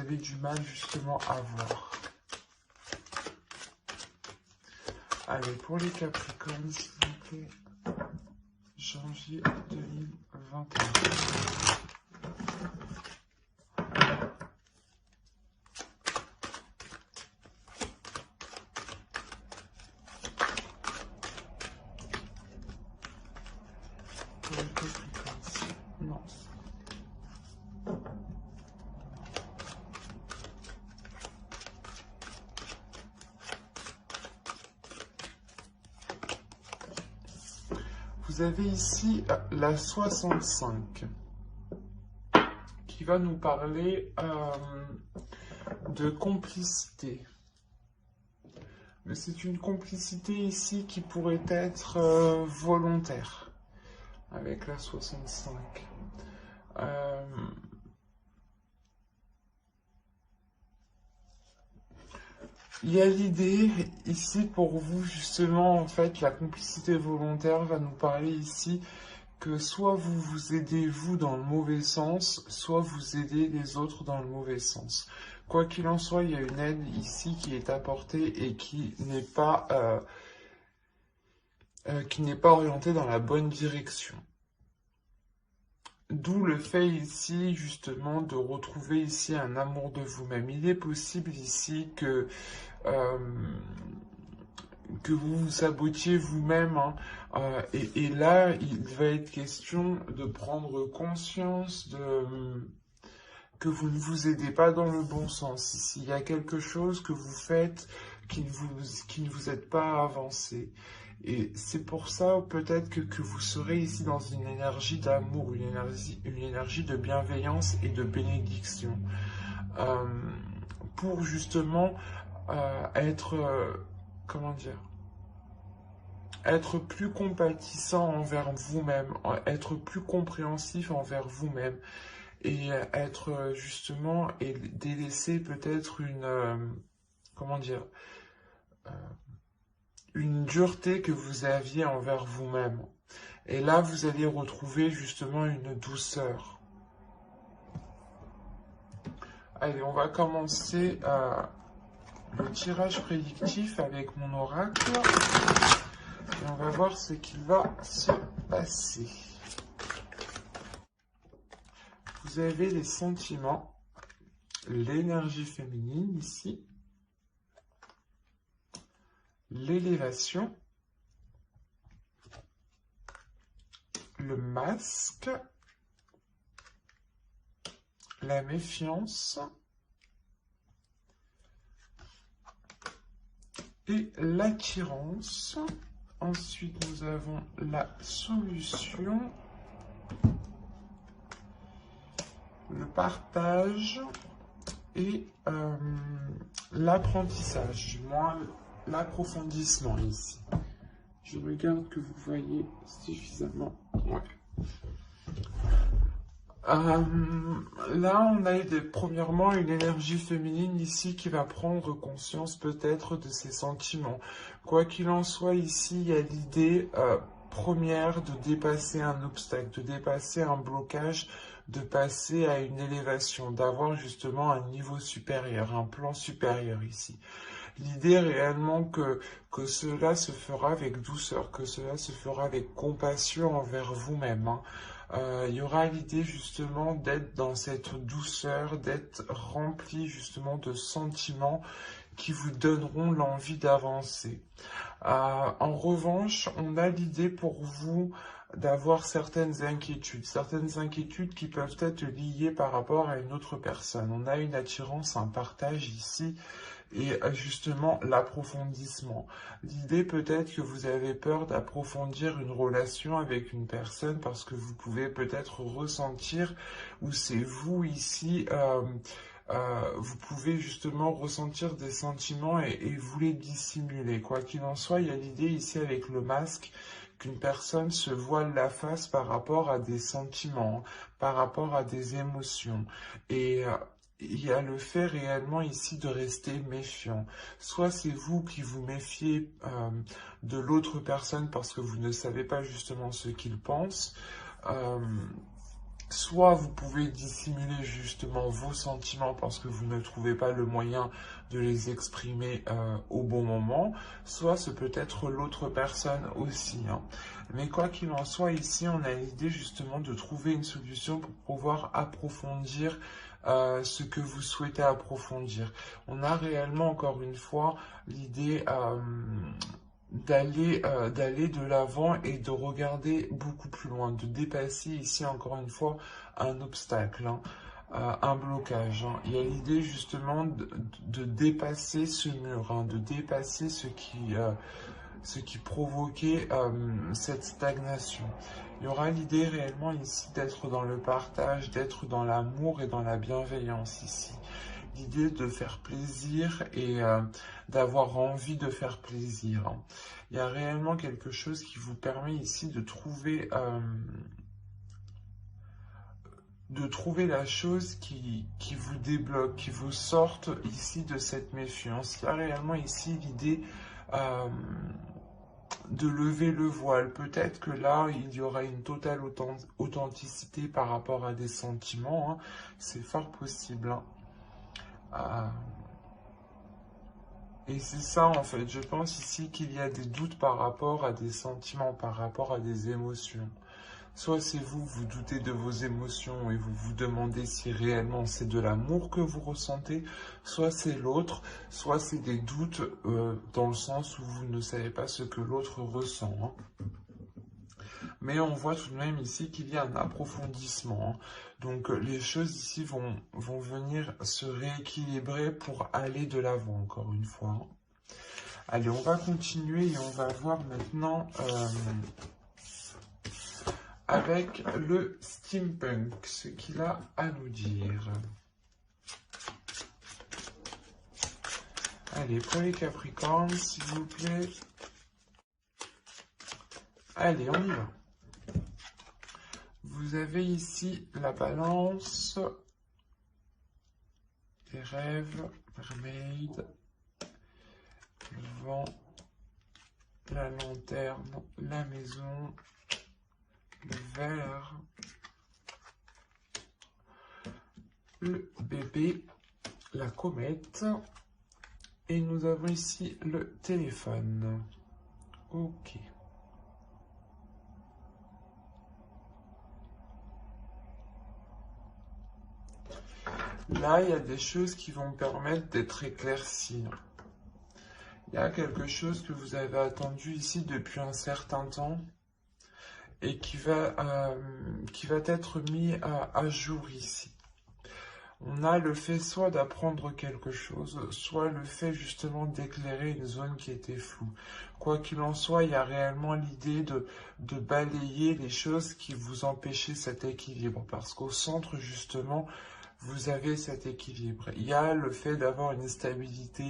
avez du mal justement à voir. Allez, pour les Capricornes, s'il vous plaît, janvier 2021. Pour les Capricornes, non. Vous avez ici la 65 qui va nous parler de complicité. Mais c'est une complicité ici qui pourrait être volontaire avec la 65. Il y a l'idée ici pour vous, justement, en fait, la complicité volontaire va nous parler ici que soit vous vous aidez vous dans le mauvais sens, soit vous aidez les autres dans le mauvais sens. Quoi qu'il en soit, il y a une aide ici qui est apportée et qui n'est pas orientée dans la bonne direction. D'où le fait ici, justement, de retrouver ici un amour de vous-même. Il est possible ici que vous vous sabotiez vous-même, hein, et là, il va être question de prendre conscience que vous ne vous aidez pas dans le bon sens. S'il y a quelque chose que vous faites qui ne vous aide pas à avancer. Et c'est pour ça peut-être que vous serez ici dans une énergie d'amour, une énergie de bienveillance et de bénédiction. Pour justement être, comment dire, être plus compatissant envers vous-même, être plus compréhensif envers vous-même, et être justement, et délaisser peut-être comment dire, une dureté que vous aviez envers vous-même. Et là, vous allez retrouver justement une douceur. Allez, on va commencer le tirage prédictif avec mon oracle. Et on va voir ce qu'il va se passer. Vous avez les sentiments, l'énergie féminine ici, l'élévation, le masque, la méfiance et l'attirance. Ensuite, nous avons la solution, le partage et l'apprentissage, du moins l'approfondissement ici. Je regarde que vous voyez suffisamment. Ouais. Là, on a premièrement une énergie féminine ici qui va prendre conscience peut-être de ses sentiments. Quoi qu'il en soit, ici, il y a l'idée première de dépasser un obstacle, de dépasser un blocage, de passer à une élévation, d'avoir justement un niveau supérieur, un plan supérieur ici. L'idée réellement que cela se fera avec douceur, que cela se fera avec compassion envers vous-même, hein. Il y aura l'idée justement d'être dans cette douceur, d'être rempli justement de sentiments qui vous donneront l'envie d'avancer. En revanche, on a l'idée pour vous d'avoir certaines inquiétudes qui peuvent être liées par rapport à une autre personne. On a une attirance, un partage ici, et justement l'approfondissement. L'idée peut-être que vous avez peur d'approfondir une relation avec une personne parce que vous pouvez peut-être ressentir, ou c'est vous ici, vous pouvez justement ressentir des sentiments et vous les dissimuler. Quoi qu'il en soit, il y a l'idée ici avec le masque qu'une personne se voile la face par rapport à des sentiments, par rapport à des émotions. Et il y a le fait réellement ici de rester méfiant. Soit c'est vous qui vous méfiez de l'autre personne parce que vous ne savez pas justement ce qu'il pense. Soit vous pouvez dissimuler justement vos sentiments parce que vous ne trouvez pas le moyen de les exprimer au bon moment, soit ce peut être l'autre personne aussi, hein. Mais quoi qu'il en soit, ici, on a l'idée justement de trouver une solution pour pouvoir approfondir ce que vous souhaitez approfondir. On a réellement, encore une fois, l'idée d'aller de l'avant et de regarder beaucoup plus loin, de dépasser ici encore une fois un obstacle, hein, un blocage, hein. Il y a l'idée justement de dépasser ce mur, hein, de dépasser ce qui provoquait cette stagnation. Il y aura l'idée réellement ici d'être dans le partage, d'être dans l'amour et dans la bienveillance ici. L'idée de faire plaisir et d'avoir envie de faire plaisir, hein. Il y a réellement quelque chose qui vous permet ici de trouver la chose qui vous débloque, qui vous sorte ici de cette méfiance. Il y a réellement ici l'idée de lever le voile. Peut-être que là, il y aura une totale authenticité par rapport à des sentiments, hein. C'est fort possible, hein. Et c'est ça en fait, je pense ici qu'il y a des doutes par rapport à des sentiments, par rapport à des émotions. Soit c'est vous, vous doutez de vos émotions et vous vous demandez si réellement c'est de l'amour que vous ressentez, soit c'est l'autre, soit c'est des doutes dans le sens où vous ne savez pas ce que l'autre ressent, hein. Mais on voit tout de même ici qu'il y a un approfondissement, hein. Donc les choses ici vont venir se rééquilibrer pour aller de l'avant, encore une fois, hein. Allez, on va continuer et on va voir maintenant avec le steampunk, ce qu'il a à nous dire. Allez, pour les Capricornes, s'il vous plaît. Allez, on y va. Vous avez ici la balance, les rêves, mermaid, le vent, la lanterne, la maison, le verre, le bébé, la comète, et nous avons ici le téléphone. Ok. Là, il y a des choses qui vont me permettre d'être éclaircies. Il y a quelque chose que vous avez attendu ici depuis un certain temps et qui va être mis à jour ici. On a le fait soit d'apprendre quelque chose, soit le fait justement d'éclairer une zone qui était floue. Quoi qu'il en soit, il y a réellement l'idée de balayer les choses qui vous empêchaient cet équilibre. Parce qu'au centre, justement, vous avez cet équilibre. Il y a le fait d'avoir une stabilité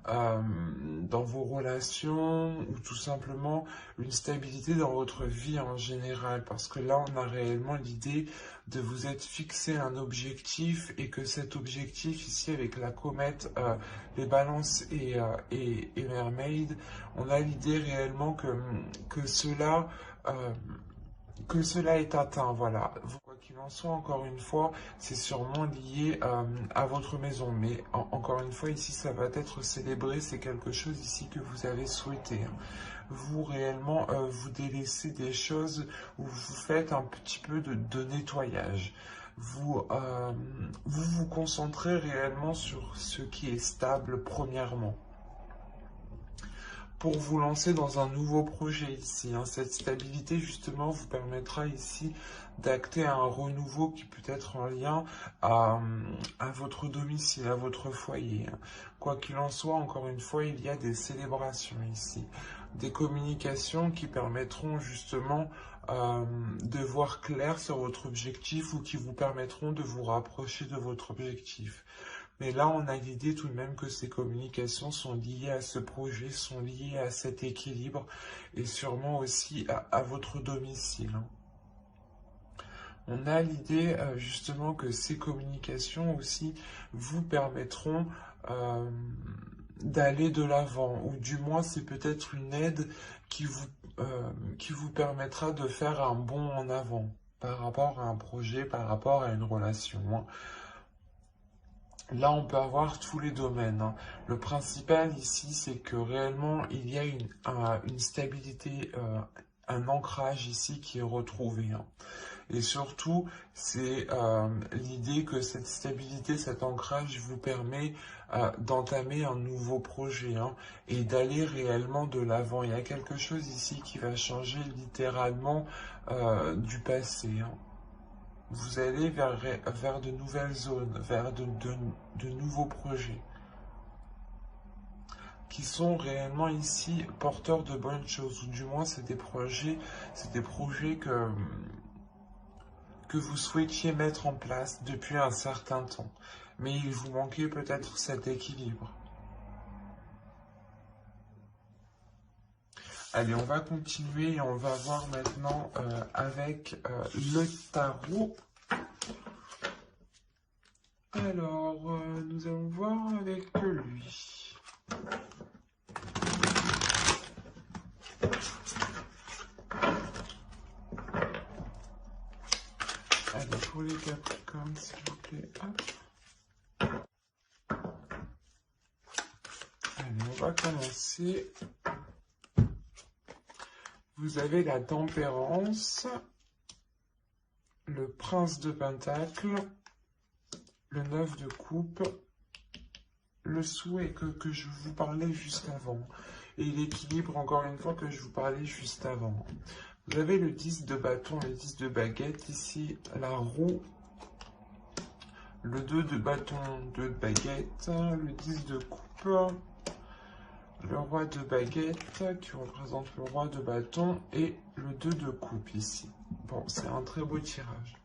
dans vos relations ou tout simplement une stabilité dans votre vie en général. Parce que là, on a réellement l'idée de vous être fixé un objectif et que cet objectif ici avec la comète, les balances et mermaid, on a l'idée réellement que cela est atteint, voilà. Quoi qu'il en soit, encore une fois, c'est sûrement lié à votre maison. Mais encore une fois, ici, ça va être célébré. C'est quelque chose ici que vous avez souhaité, hein. Vous, réellement, vous délaissez des choses où vous faites un petit peu de nettoyage. Vous vous concentrez réellement sur ce qui est stable, premièrement, pour vous lancer dans un nouveau projet ici, hein. Cette stabilité, justement, vous permettra ici d'acter un renouveau qui peut être en lien à votre domicile, à votre foyer, hein. Quoi qu'il en soit, encore une fois, il y a des célébrations ici, des communications qui permettront justement de voir clair sur votre objectif ou qui vous permettront de vous rapprocher de votre objectif. Mais là, on a l'idée tout de même que ces communications sont liées à ce projet, sont liées à cet équilibre et sûrement aussi à votre domicile, hein. On a l'idée justement que ces communications aussi vous permettront d'aller de l'avant, ou du moins c'est peut-être une aide qui vous permettra de faire un bond en avant. par rapport à un projet, par rapport à une relation, hein. Là, on peut avoir tous les domaines, hein. Le principal ici, c'est que réellement, il y a une stabilité, un ancrage ici qui est retrouvé, hein. Et surtout, c'est l'idée que cette stabilité, cet ancrage vous permet d'entamer un nouveau projet, hein, et d'aller réellement de l'avant. Il y a quelque chose ici qui va changer littéralement du passé, hein. Vous allez vers de nouvelles zones, vers de nouveaux projets qui sont réellement ici porteurs de bonnes choses, ou du moins c'est des projets que vous souhaitiez mettre en place depuis un certain temps, mais il vous manquait peut-être cet équilibre. Allez, on va continuer et on va voir maintenant avec le tarot. Alors, nous allons voir avec lui. Allez, pour les Capricornes, s'il vous plaît. Hop. Allez, on va commencer. Vous avez la tempérance, le prince de Pentacle, le 9 de coupe, le souhait que je vous parlais juste avant, et l'équilibre, encore une fois, que je vous parlais juste avant. Vous avez le 10 de bâton, le 10 de baguette, ici, la roue, le 2 de bâton, 2 de baguette, le 10 de coupe, le roi de baguette, qui représente le roi de bâton, et le 2 de coupe, ici. Bon, c'est un très beau tirage.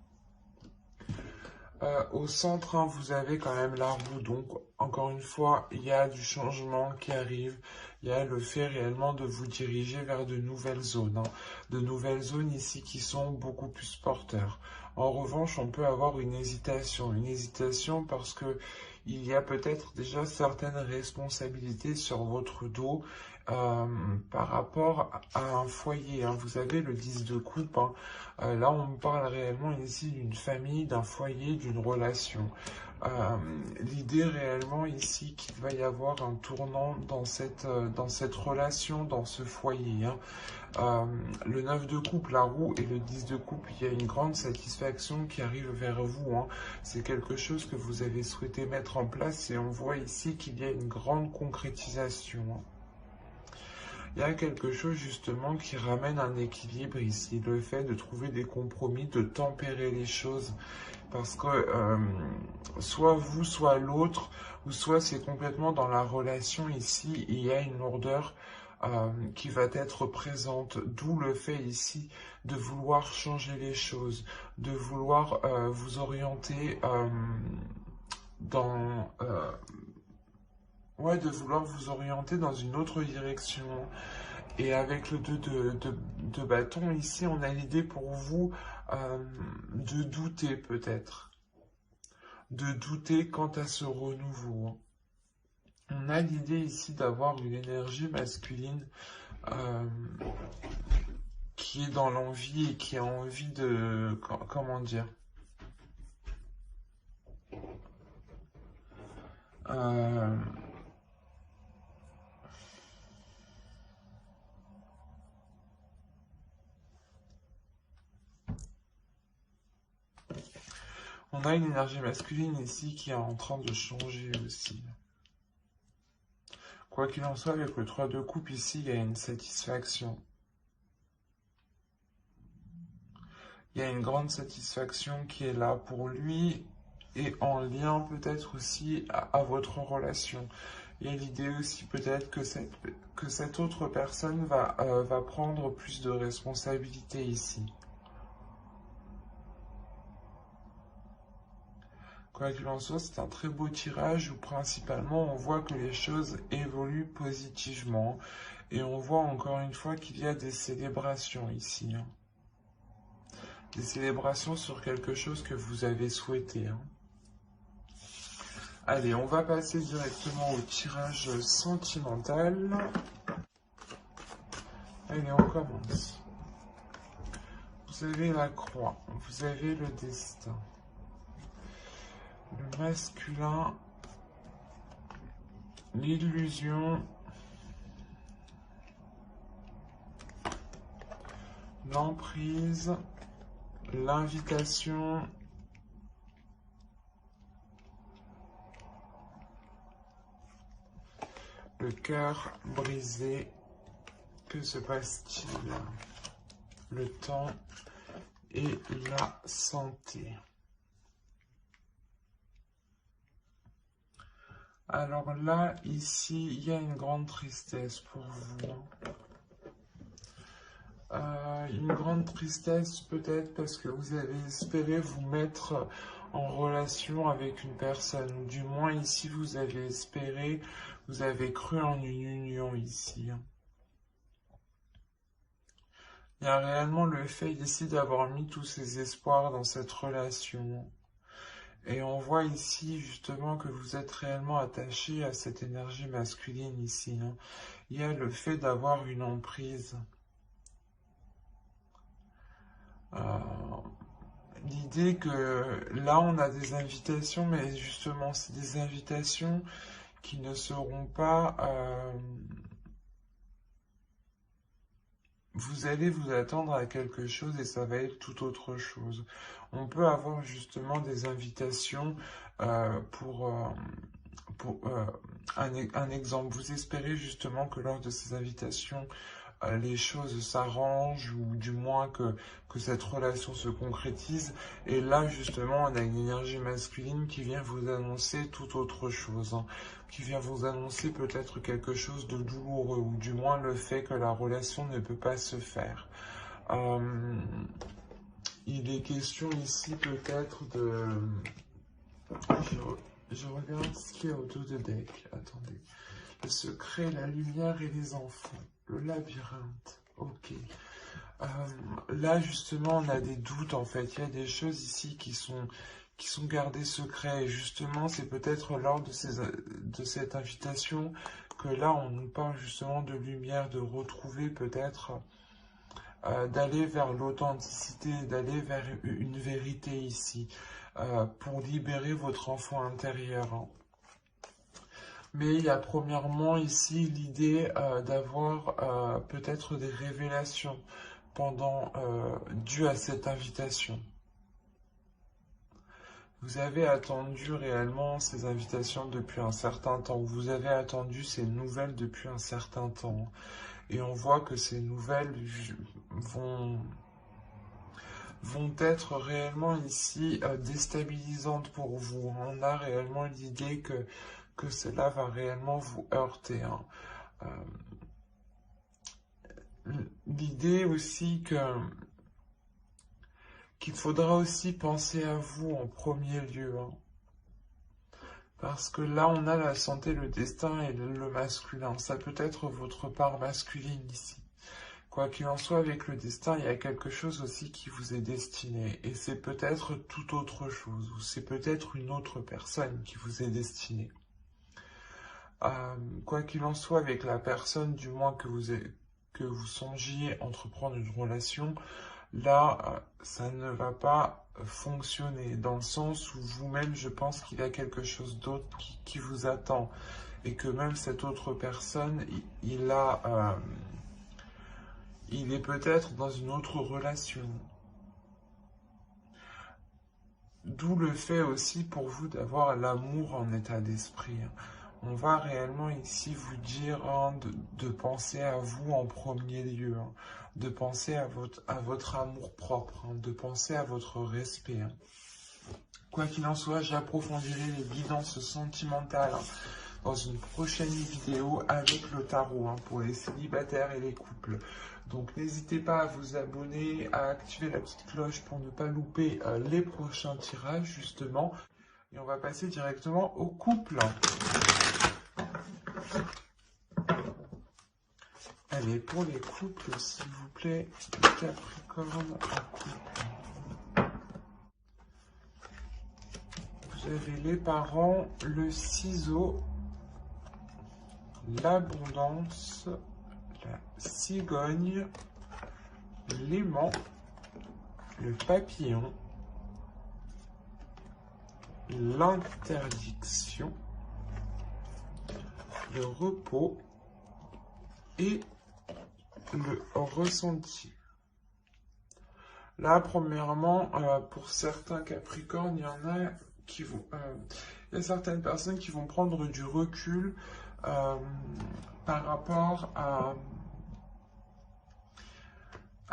Au centre, hein, vous avez quand même la roue, donc encore une fois, il y a du changement qui arrive, il y a le fait réellement de vous diriger vers de nouvelles zones, hein, de nouvelles zones ici qui sont beaucoup plus porteurs. En revanche, on peut avoir une hésitation parce que il y a peut-être déjà certaines responsabilités sur votre dos par rapport à un foyer, hein. Vous avez le 10 de coupe, hein. Là, on parle réellement ici d'une famille, d'un foyer, d'une relation. L'idée réellement ici qu'il va y avoir un tournant dans cette relation, dans ce foyer, hein. Le 9 de coupe, la roue, et le 10 de coupe, il y a une grande satisfaction qui arrive vers vous, hein. C'est quelque chose que vous avez souhaité mettre en place et on voit ici qu'il y a une grande concrétisation, hein. Il y a quelque chose justement qui ramène un équilibre ici, le fait de trouver des compromis, de tempérer les choses, parce que soit vous, soit l'autre, ou soit c'est complètement dans la relation ici, il y a une lourdeur qui va être présente, d'où le fait ici de vouloir changer les choses, de vouloir vous orienter dans... ouais, de vouloir vous orienter dans une autre direction. Et avec le 2 de bâton, ici, on a l'idée pour vous de douter peut-être. De douter quant à ce renouveau. On a l'idée ici d'avoir une énergie masculine qui est dans l'envie et qui a envie de... Comment dire On a une énergie masculine ici qui est en train de changer aussi. Quoi qu'il en soit, avec le 3 de coupe ici, il y a une satisfaction. Il y a une grande satisfaction qui est là pour lui et en lien peut-être aussi à votre relation. Il y a l'idée aussi peut-être que cette autre personne va prendre plus de responsabilités ici. Quoi qu'il en soit, c'est un très beau tirage où principalement on voit que les choses évoluent positivement. Et on voit encore une fois qu'il y a des célébrations ici, hein. Des célébrations sur quelque chose que vous avez souhaité, hein. Allez, on va passer directement au tirage sentimental. Allez, on commence. Vous vous avez la croix, vous avez le destin. Le masculin, l'illusion, l'emprise, l'invitation, le cœur brisé. Que se passe-t-il? Le temps et la santé. Alors là, ici, il y a une grande tristesse pour vous. Une grande tristesse peut-être parce que vous avez espéré vous mettre en relation avec une personne. Ou du moins ici, vous avez espéré, vous avez cru en une union ici. Il y a réellement le fait ici d'avoir mis tous ses espoirs dans cette relation. Et on voit ici justement que vous êtes réellement attaché à cette énergie masculine ici. Il y a le fait d'avoir une emprise. L'idée que là on a des invitations, mais justement c'est des invitations qui ne seront pas... vous allez vous attendre à quelque chose et ça va être tout autre chose. On peut avoir justement des invitations pour un exemple. Vous espérez justement que lors de ces invitations, les choses s'arrangent ou du moins que cette relation se concrétise. Et là, justement, on a une énergie masculine qui vient vous annoncer tout autre chose, qui vient vous annoncer peut-être quelque chose de douloureux ou du moins le fait que la relation ne peut pas se faire. Il est question ici peut-être de... Je regarde ce qu'il y a autour de deck. Attendez. Le secret, la lumière et les enfants. Le labyrinthe. Ok. Là, justement, on a des doutes, en fait. Il y a des choses ici qui sont gardées secrets. Et justement, c'est peut-être lors de cette invitation que là, on nous parle justement de lumière, de retrouver peut-être, d'aller vers l'authenticité, d'aller vers une vérité ici, pour libérer votre enfant intérieur. Mais il y a premièrement ici l'idée d'avoir peut-être des révélations dues à cette invitation. Vous avez attendu réellement ces invitations depuis un certain temps. Vous avez attendu ces nouvelles depuis un certain temps. Et on voit que ces nouvelles vont être réellement ici déstabilisantes pour vous. On a réellement l'idée que cela va réellement vous heurter. L'idée aussi qu'il faudra aussi penser à vous en premier lieu. Parce que là, on a la santé, le destin et le masculin. Ça peut être votre part masculine ici. Quoi qu'il en soit, avec le destin, il y a quelque chose aussi qui vous est destiné. Et c'est peut-être tout autre chose. Ou c'est peut-être une autre personne qui vous est destinée. Quoi qu'il en soit, avec la personne, du moins que vous songiez entreprendre une relation, là, ça ne va pas fonctionner. Dans le sens où vous-même, je pense qu'il y a quelque chose d'autre qui vous attend. Et que même cette autre personne, il est peut-être dans une autre relation. D'où le fait aussi pour vous d'avoir l'amour en état d'esprit. On va réellement ici vous dire de penser à vous en premier lieu, de penser à votre amour propre, de penser à votre respect. Quoi qu'il en soit, j'approfondirai les guidances sentimentales dans une prochaine vidéo avec le tarot pour les célibataires et les couples. Donc n'hésitez pas à vous abonner, à activer la petite cloche pour ne pas louper les prochains tirages justement. Et on va passer directement au couple. Allez, pour les couples, s'il vous plaît, Capricorne en couple. Vous avez les parents, le ciseau, l'abondance, la cigogne, l'aimant le papillon, l'interdiction, le repos et le ressenti. Là, premièrement, pour certains Capricornes, il y en a qui vont, il y a certaines personnes qui vont prendre du recul par rapport à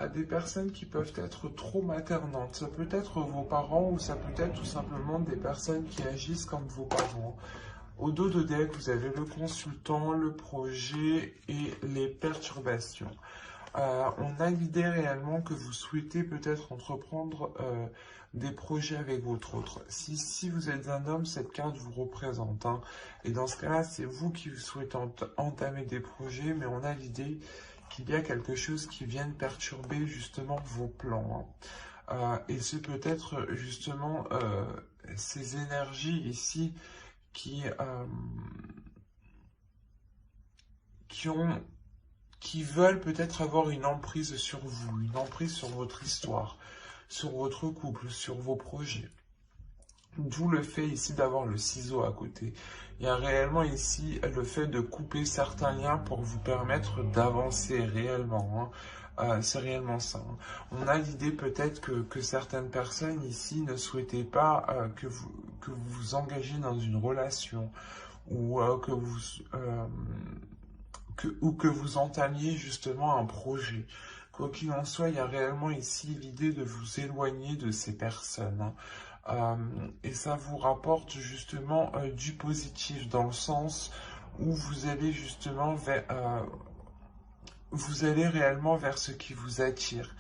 des personnes qui peuvent être trop maternantes. Ça peut être vos parents ou ça peut être tout simplement des personnes qui agissent comme vos parents. Au dos de deck, vous avez le consultant, le projet et les perturbations. On a l'idée réellement que vous souhaitez peut-être entreprendre des projets avec votre autre. Si vous êtes un homme, cette carte vous représente. Hein. Et dans ce cas-là, c'est vous qui souhaitez entamer des projets, mais on a l'idée qu'il y a quelque chose qui vient perturber justement vos plans. Hein. Et c'est peut-être justement ces énergies ici qui veulent peut-être avoir une emprise sur vous, une emprise sur votre histoire, sur votre couple, sur vos projets. D'où le fait ici d'avoir le ciseau à côté. Il y a réellement ici le fait de couper certains liens pour vous permettre d'avancer réellement. Hein. C'est réellement ça. Hein. On a l'idée peut-être que certaines personnes ici ne souhaitaient pas que vous engagez dans une relation ou que vous entamiez justement un projet. Quoi qu'il en soit, il y a réellement ici l'idée de vous éloigner de ces personnes. Hein. Et ça vous rapporte justement du positif dans le sens où vous allez justement vous allez réellement vers ce qui vous attire.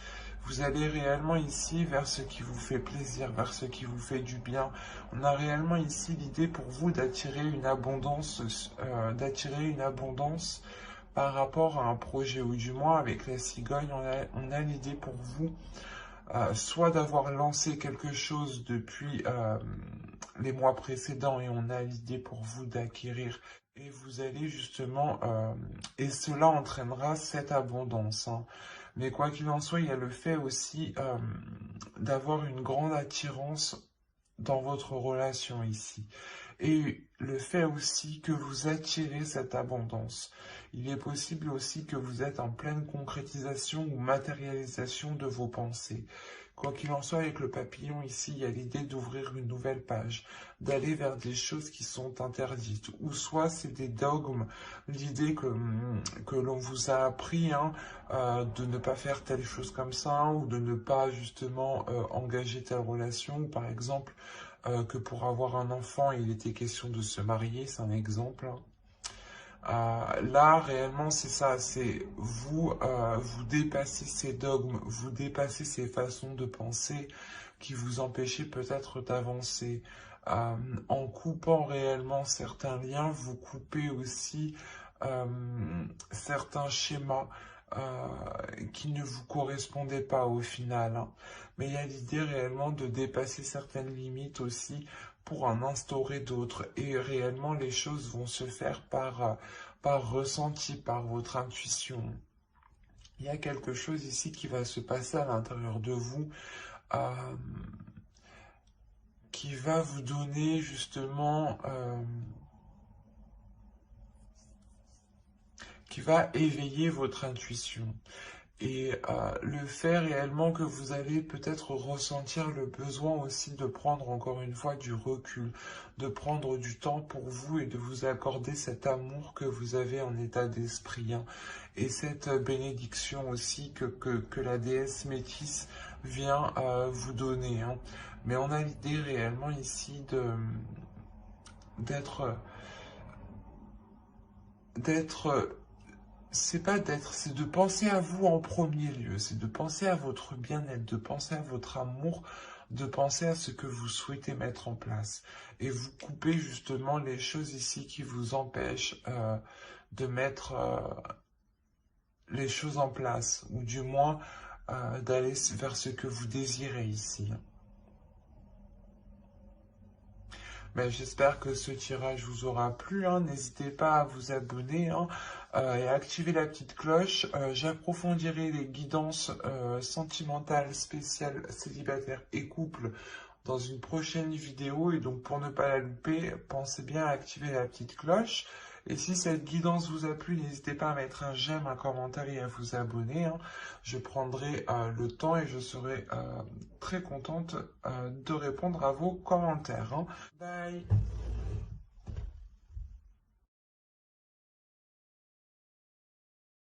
Vous allez réellement ici vers ce qui vous fait plaisir, vers ce qui vous fait du bien. On a réellement ici l'idée pour vous d'attirer une abondance, par rapport à un projet, ou du moins avec la cigogne, on a l'idée pour vous soit d'avoir lancé quelque chose depuis les mois précédents et on a l'idée pour vous d'acquérir et vous allez justement, et cela entraînera cette abondance. Hein. Mais quoi qu'il en soit, il y a le fait aussi d'avoir une grande attirance dans votre relation ici. Et le fait aussi que vous attirez cette abondance. Il est possible aussi que vous êtes en pleine concrétisation ou matérialisation de vos pensées. Quoi qu'il en soit, avec le papillon ici, il y a l'idée d'ouvrir une nouvelle page, d'aller vers des choses qui sont interdites. Ou soit c'est des dogmes, l'idée que l'on vous a appris hein, de ne pas faire telle chose comme ça, ou de ne pas justement engager telle relation, ou par exemple que pour avoir un enfant, il était question de se marier, c'est un exemple. Là, réellement, c'est ça, c'est vous, vous dépassez ces dogmes, vous dépassez ces façons de penser qui vous empêchaient peut-être d'avancer. En coupant réellement certains liens, vous coupez aussi certains schémas qui ne vous correspondaient pas au final. Hein. Mais il y a l'idée réellement de dépasser certaines limites aussi pour en instaurer d'autres. Et réellement, les choses vont se faire par ressenti, par votre intuition. Il y a quelque chose ici qui va se passer à l'intérieur de vous qui va vous donner justement... qui va éveiller votre intuition. Et le fait réellement que vous allez peut-être ressentir le besoin aussi de prendre encore une fois du recul, de prendre du temps pour vous et de vous accorder cet amour que vous avez en état d'esprit. Hein, et cette bénédiction aussi que la déesse métisse vient vous donner. Hein. Mais on a l'idée réellement ici c'est de penser à vous en premier lieu, c'est de penser à votre bien-être, de penser à votre amour, de penser à ce que vous souhaitez mettre en place. Et vous coupez justement les choses ici qui vous empêchent de mettre les choses en place, ou du moins d'aller vers ce que vous désirez ici. Ben, j'espère que ce tirage vous aura plu, hein. N'hésitez pas à vous abonner, hein, et à activer la petite cloche. J'approfondirai les guidances sentimentales spéciales célibataires et couples dans une prochaine vidéo. Et donc pour ne pas la louper, pensez bien à activer la petite cloche. Et si cette guidance vous a plu, n'hésitez pas à mettre un j'aime, un commentaire et à vous abonner, hein. Je prendrai le temps et je serai très contente de répondre à vos commentaires, hein. Bye!